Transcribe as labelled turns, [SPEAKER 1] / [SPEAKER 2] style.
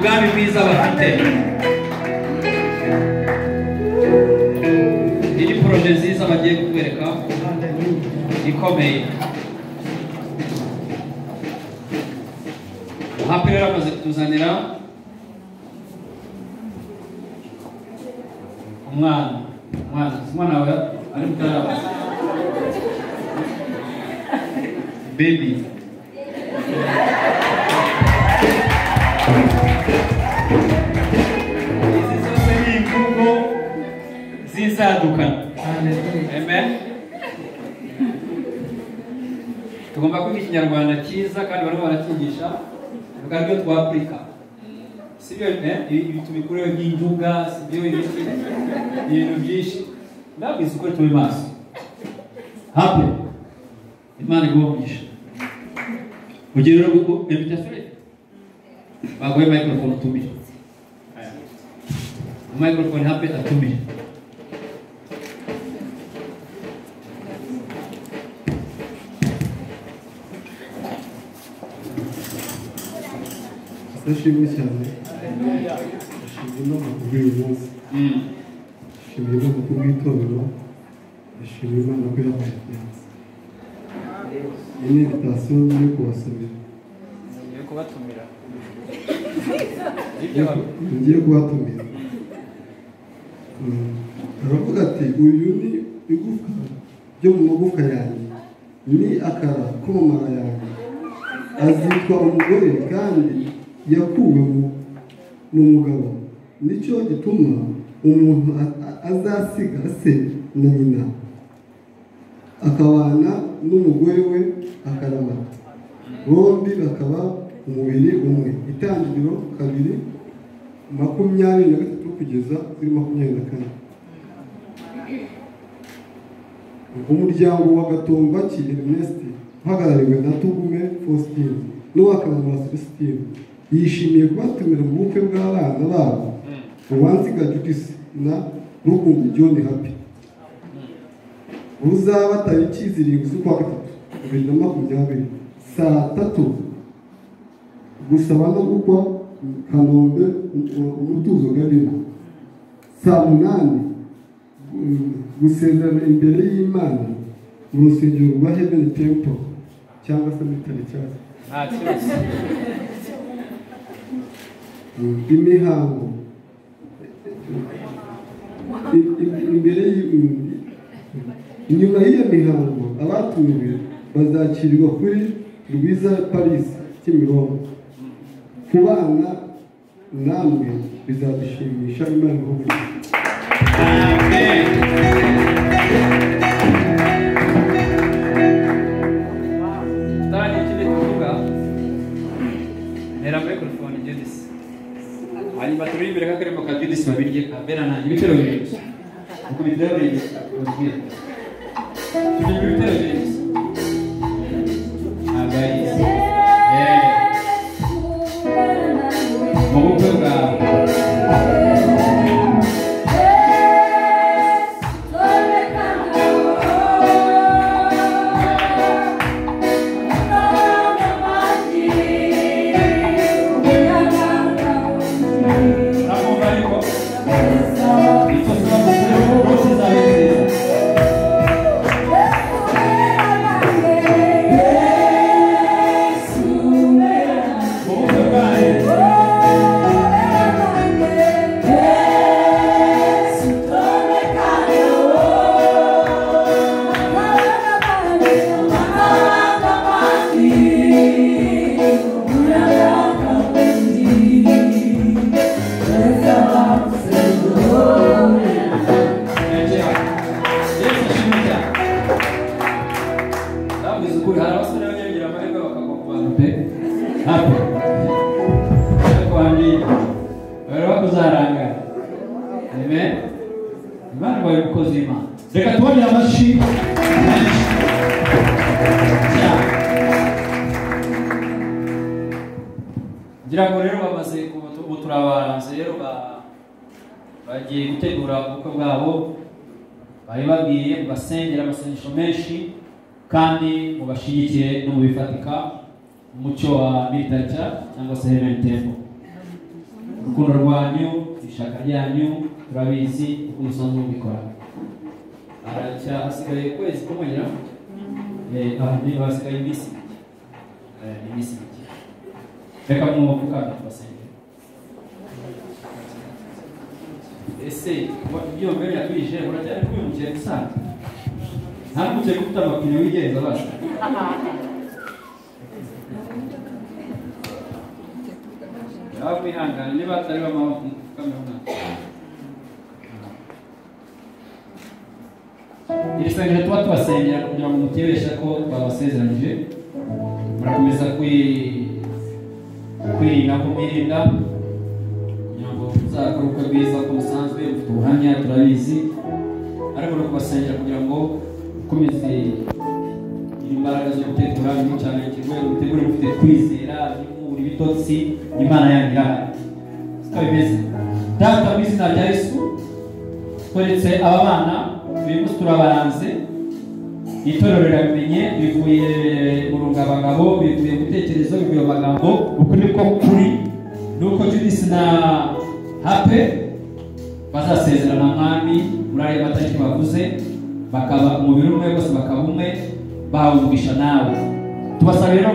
[SPEAKER 1] umugambi mwiza bafite. Iyi proje nziza bagiye kutwereka ikomeye. Happy rero amaze kutuzanira umwana we ari mutaraba baby. Izi zose ni imvugo z'insadukano. Amen. Tugomba kwiga ikinyarwanda cyiza kandi barimo barakigisha ubwo twa Afrika. Sibyo ibi tubikureho nk'injuga, sibyo ibintu byinshi. Ndabizi ko turi maso. Happy. Imana igombyisha. Ugero rwo invitation. Bagoye microphone tumije. Microphone happy atumije.
[SPEAKER 2] Ndashimye cyane. Ndashimye no kubwira umunsi. Ndashimye no kubwira itorero. Ndashimye Imana ko yabaye neza. Iyi ni invitation yo kubasabira.
[SPEAKER 1] Yo kubatumira.
[SPEAKER 2] Ngiye kubatumira. Aravuga ati uyu ni igufwa ryo mu magufwa yanjye. Ni akara ko mu mara yanjye. Azitwa umugore kandi yakuwe mu mugabo. Nicyo gituma umuntu azasiga se na nyina akabana n'umugore we akaramata, bombi bakaba umubiri umwe. Itangiriro 2:23 kugeza kuri 24. Umuryango wa Gatombaki Ernest uhagarariwe na Tugume Faustin n'uwakamara Celestine yishimiye kubatumira mu bukwe bw'abana babo Uwanziga Judith na Rukundo John Happy uzaba tariki 7 z'ukwa 2020 saa 3 gusaba no gukwa Kanombe umutuzo garimo saa 8 gusezerana imbere y'Imana mu rusengero rwa Heaven Temple cyangwa se mitari cyane. Imihango imbere inyuma y'iyo mihango abatumiwe bazakirirwa kuri Louisa Paris Kimironko. Kubana namwe bizadushimisha. Imana ihuye.
[SPEAKER 1] tujye mu bitero bibiri agarize mu bukwe bwawe reka tubonye amashyi ngira ngo rero bamaze kubutura abahanzi rero bagiye gutegura ubukwe bwabo bari babwiye mubasengera amasengesho menshi kandi mubashyigikiye no mu bifatika umucyo wa Military Church cyangwa se Heaven Temple. Urukundo rwanyu ishaka ryanyu turabizi uko musanzwe mubikora. Hasigaye kwezi kumenya hasigaye iminsi mike reka mwumvukane tubasengere. Ese ibyo mbere yatwije uracyari kwiyumvira gusa nta mugiye gufite amapine wigenza basa aho ihangana niba atari bamaboko kamera iri sengesho tuba tubasengera kugira ngo mutibeshe ko twabasezeranyije murakomeza kwirinda kumirinda kugira ngo muzakore ubukwe bwiza uko musanzwe mufite ubuhamya turabizi ariko no kubasengera kugira ngo ukomeze imbaraga zo gutegura ibintu cyane kirwego gutegura mufite kwizera nimuri bitotsi Imana yanyu irahari siko bimeze. Data mu izina rya Yesu tweretse aba bana uyu munsi turabaranze itorero rirabimenye bivuye mu rungabangabo bivuye mu bitekerezo bivuye mu magambo ukuri ko kuri nuko Judith na Hape bazasezerana mwami muri aya matariki bavuze bakaba umubiri umwe bose bakaba umwe bahungisha nawe tubasaba rero